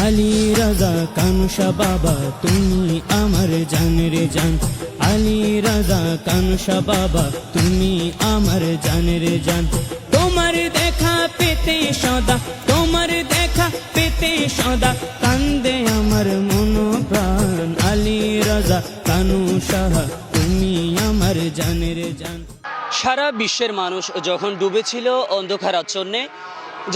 আলী রাজা কানুষা বাবা তুমি আমার জান রে জান, আলী রাজা কানুষা বাবা তুমি আমার জান রে জান। তোমার দেখা পেতে সদা, তোমার দেখা পেতে সদা কান্দে আমার মন প্রাণ, আলী রাজা কানুষা তুমি আমার জান রে জান। সারা বিশ্বের মানুষ যখন ডুবেছিল অন্ধকার আচ্ছন্নে,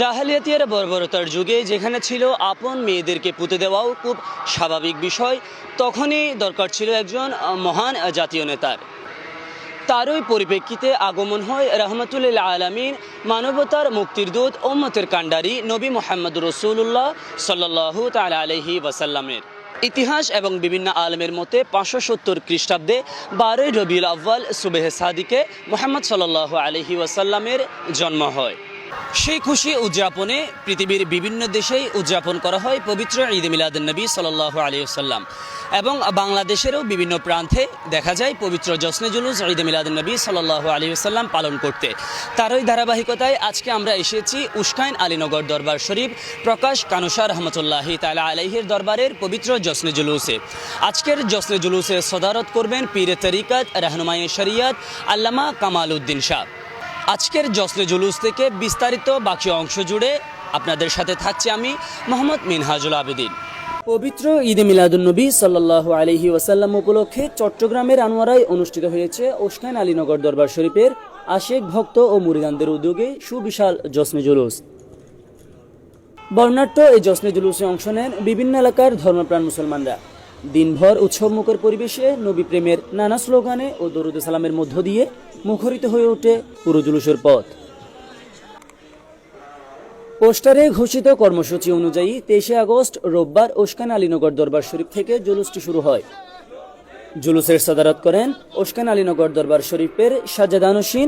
জাহেলিয়াতের বর্বরতার যুগে, যেখানে ছিল আপন মেয়েদেরকে পুঁতে দেওয়াও খুব স্বাভাবিক বিষয়, তখনই দরকার ছিল একজন মহান জাতীয় নেতার। তারই পরিপ্রেক্ষিতে আগমন হয় রহমতুল্লিল আলামিন, মানবতার মুক্তির দূত, উম্মতের কাণ্ডারি নবী মুহাম্মদ রাসূলুল্লাহ সাল্লাল্লাহু তাআলা আলাইহি ওয়াসাল্লামের। ইতিহাস এবং বিভিন্ন আলেমের মতে 570 খ্রিস্টাব্দে 12 রবিউল আউয়াল সুবহে সাদিকে মুহাম্মদ সাল্লাল্লাহু আলাইহি ওয়াসাল্লামের জন্ম হয়। সেই খুশি উদযাপনে পৃথিবীর বিভিন্ন দেশেই উদযাপন করা হয় পবিত্র ঈদ মিলাদুন্নবী সাল্লাল্লাহু আলাইহি ওয়াসাল্লাম, এবং বাংলাদেশেরও বিভিন্ন প্রান্তে দেখা যায় পবিত্র জশ্নে জুলুস ঈদ মিলাদুন্নবী সাল্লাল্লাহু আলাইহি ওয়াসাল্লাম পালন করতে। তারই ধারাবাহিকতায় আজকে আমরা এসেছি উস্কাইন আলীনগর দরবার শরীফ প্রকাশ কানুষা রহমতুল্লাহি তাআলা আলাইহির দরবারের পবিত্র জশ্নে জুলুসে। আজকের জশ্নে জুলুসে সদারত করবেন পীরে তরিকত রাহনুমায়ে শরিয়ত আল্লামা কামাল উদ্দিন শাহ। আজকের জশ্নে জুলুস থেকে বিস্তারিত বাকি অংশ জুড়ে আপনাদের সাথে থাকছি আমি মোহাম্মদ মিনহাজুল আবেদিন। পবিত্র ঈদে মিলাদুন্নবী সাল্লাল্লাহু আলাইহি ওয়াসাল্লাম উপলক্ষে চট্টগ্রামের আনোয়ারায় অনুষ্ঠিত হয়েছে উস্কাইন আলীনগর দরবার শরীফের আশেক ভক্ত ও মুরিদানদের উদ্যোগে সুবিশাল জশ্নে জুলুস। বর্ণাঢ্য এই জশ্নে জুলুসে অংশ নেন বিভিন্ন এলাকার ধর্মপ্রাণ মুসলমানরা। দিনভর উৎসবমুখর পরিবেশে নবী প্রেমের নানা স্লোগানে ও দরুদ সালামের মধ্য দিয়ে মুখরিত হয়ে ওঠে পুরো জুলুসের পথ। পোস্টারে ঘোষিত কর্মসূচি অনুযায়ী 23 আগস্ট রোববার উস্কাইন আলীনগর দরবার শরীফ থেকে জুলুসটি শুরু হয়। জুলুসের সদারত করেন উস্কাইন আলীনগর দরবার শরীফের সাজ্জাদানুশীন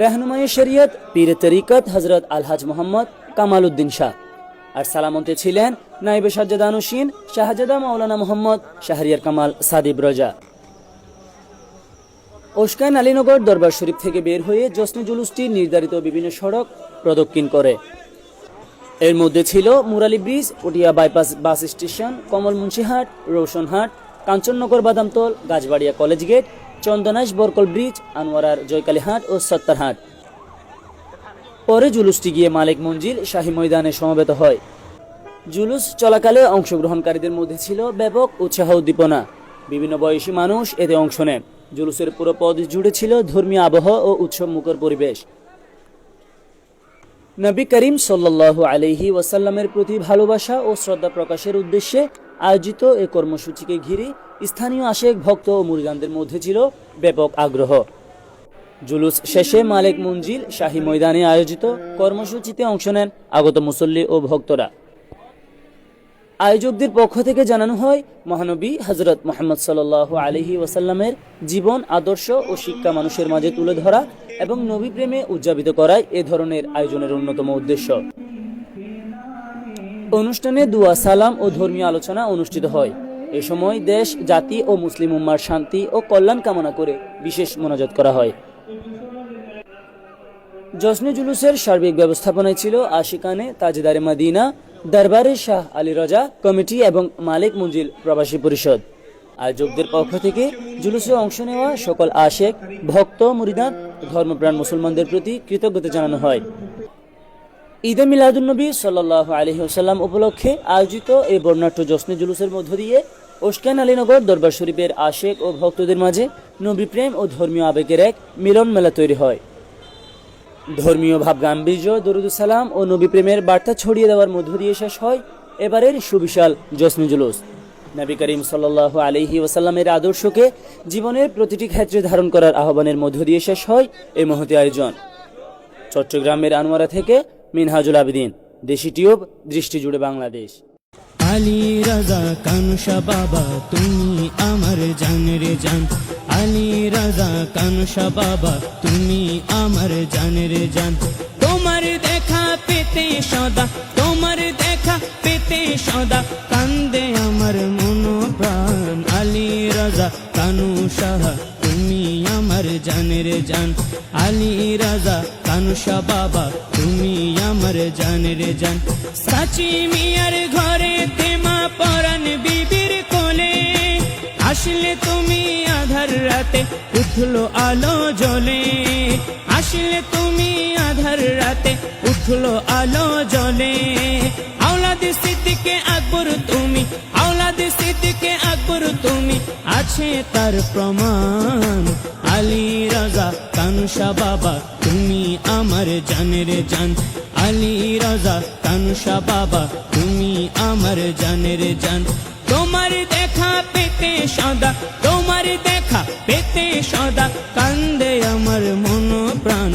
রাহনুমায়ে শরিয়ত পীরে তরিকত হযরত আলহাজ মোহাম্মদ কামাল উদ্দিন শাহ, আর সালামতে ছিলেন নায়েবে সাজ্জাদানুশীন শাহজাদা মাওলানা মোহাম্মদ শাহরিয়ার কামাল সাদিব রজা। উস্কাইন আলীনগর দরবার শরীফ থেকে বের হয়ে জশ্নে জুলুসটি নির্ধারিত বিভিন্ন সড়ক প্রদক্ষিণ করে। এর মধ্যে ছিল Murali bridge, Patiya bypass bus station, Kamal Munshihat, Raushanhat, Kanchannagar Badamtal, Gachbaria college gate, Chandanaish Barkal bridge, আনোয়ারার জয়কালীহাট ও সত্তারহাট। পরে জুলুসটি গিয়ে মালিক মঞ্জিল শাহী ময়দানে সমবেত হয়। জুলুস চলাকালে অংশগ্রহণকারীদের মধ্যে ছিল ব্যাপক উৎসাহ উদ্দীপনা। বিভিন্ন বয়সী মানুষ এতে অংশ নেন। জুলুসের পুরো পথ জুড়ে ছিল ধর্মীয় আবহ ও উৎসবমুখর পরিবেশ। নবী করিম সাল্লাল্লাহু আলাইহি ওয়াসাল্লামের প্রতি ভালোবাসা ও শ্রদ্ধা প্রকাশের উদ্দেশ্যে আয়োজিত এই কর্মসূচিকে ঘিরে স্থানীয় আশেক ভক্ত ও মুরিদানদের মধ্যে ছিল ব্যাপক আগ্রহ। জুলুস শেষে মালিক মঞ্জিল শাহী ময়দানে আয়োজিত কর্মসূচিতে অংশ নেন আগত মুসল্লি ও ভক্তরা। আয়োজকদের পক্ষ থেকে জানানো হয়, মহানবী হযরত মুহাম্মদ সাল্লাল্লাহু আলাইহি ওয়াসাল্লামের জীবন, আদর্শ ও শিক্ষা মানুষের মাঝে তুলে ধরা এবং নবী প্রেমে উদযাপিত করাই এ ধরনের আয়োজনের অন্যতম উদ্দেশ্য। অনুষ্ঠানে দুয়া, সালাম ও ধর্মীয় আলোচনা অনুষ্ঠিত হয়। এ সময় দেশ, জাতি ও মুসলিম উম্মার শান্তি ও কল্যাণ কামনা করে বিশেষ মোনাজাত করা হয়। জশ্নে জুলুসের সার্বিক ব্যবস্থাপনায় ছিল আশিকানে তাজদারে মদিনা, দরবারে শাহ আলী রজা কমিটি এবং মালিক মঞ্জিল প্রবাসী পরিষদ। আয়োজকদের পক্ষ থেকে জুলুসে অংশ নেওয়া সকল আশেক, ভক্ত, মুরিদান, ধর্মপ্রাণ মুসলমানদের প্রতি কৃতজ্ঞতা জানানো হয়। ঈদে মিলাদুন্নবী সাল্লাল্লাহু আলাইহি ওয়াসাল্লাম উপলক্ষে আয়োজিত এই বর্ণাঢ্য জশ্নে জুলুসের মধ্য দিয়ে উস্কাইন আলীনগর দরবার শরীফের আশেক ও ভক্তদের মাঝে নবী প্রেম ও ধর্মীয় আবেগের এক মিলন মেলা তৈরি হয়। ধর্মীয় ভাব গাম্ভীর্য, দরুদ সালাম ও নবী প্রেমের বার্তা ছড়িয়ে দেওয়ার মধ্য দিয়ে শেষ হয় এবারের সুবিশাল জশ্নে জুলুস। নবী করিম সাল্লাল্লাহু আলাইহি ওয়াসাল্লামের আদর্শকে জীবনের প্রতিটি ক্ষেত্রে ধারণ করার আহ্বানের মধ্য দিয়ে শেষ হয় এই মহতী আয়োজন। চট্টগ্রামের আনোয়ারা থেকে মিনহাজুল আবেদিন, দেশি টিউব, দৃষ্টি জুড়ে বাংলাদেশ। আলী রাজা কানুষা বাবা তুমি আমার জান রে জান, আলী রাজা কানুষা বাবা তুমি আমার জান রে জান। তোমার দেখা পেতে সদা, তোমার দেখা পেতে সদা কান্দে আমার মন প্রাণ, আলী রাজা কানুষা তুমি আমার জান রে জান, আলী রাজা কানুষা বাবা তুমি আমার জান রে জান। সাচি মিয়ার ঘরে আসলে তুমি আধার রাতে উঠলো আলো জ্বলে, আসলে তুমি আধার রাতে উঠলো আলো জ্বলে। আওলাদ সিদ্দিকে আকবর তুমি, আওলাদ সিদ্দিকে আকবর তুমি, আছে তার প্রমাণ। আলী রাজা কানুশা বাবা তুমি আমার জানের জান, আলী রাজা কানুশা বাবা তুমি আমার জানের জান। তোমার দেখা পেতে সদা, তোমার দেখা পেতে সদা কান্দে আমার মন প্রাণ।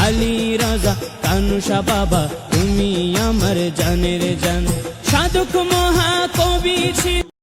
আলী রাজা কানুশা বাবা তুমি আমার জানের জান। সাধক মহাকবি ছিল